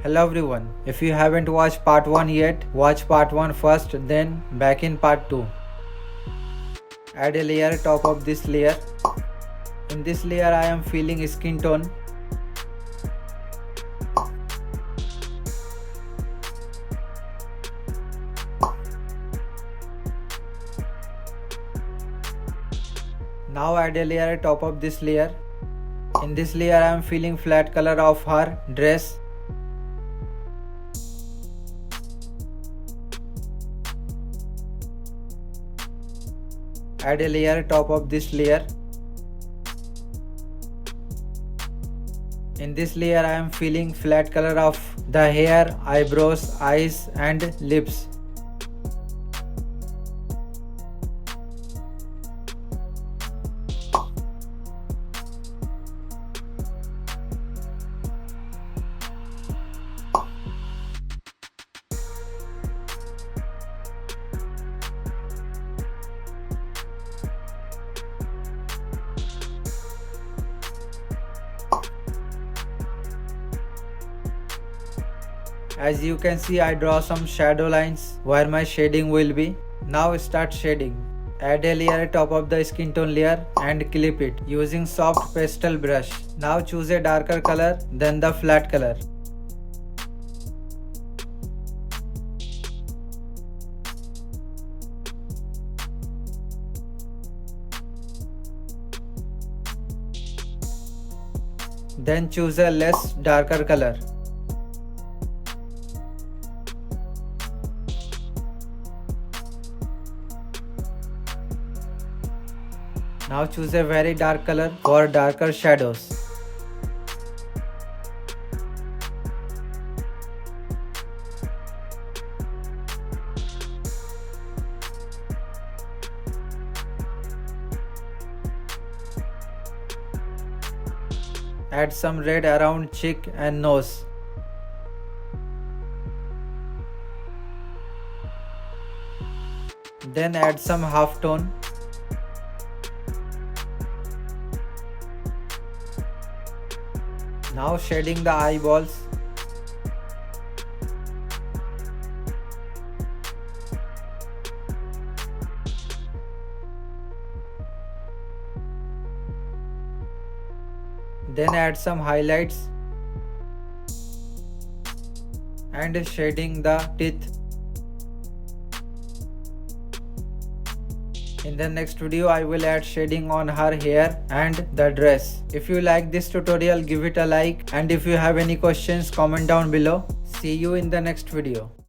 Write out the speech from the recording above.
Hello everyone, if you haven't watched part 1 yet, watch part 1 first, then back in part 2. Add a layer top of this layer. In this layer I am filling skin tone. Now add a layer top of this layer. In this layer I am filling flat color of her dress. Add a layer top of this layer. In this layer I am filling flat color of the hair, eyebrows, eyes and lips. As you can see, I draw some shadow lines where my shading will be. Now start shading. Add a layer top of the skin tone layer and clip it using soft pastel brush. Now choose a darker color than the flat color. Then choose a less darker color. Now choose a very dark color for darker shadows. Add some red around cheek and nose. Then add some half tone. Now shading the eyeballs. Then add some highlights and shading the teeth. In the next video I will add shading on her hair and the dress. If you like this tutorial, give it a like, and if you have any questions, comment down below. See you in the next video.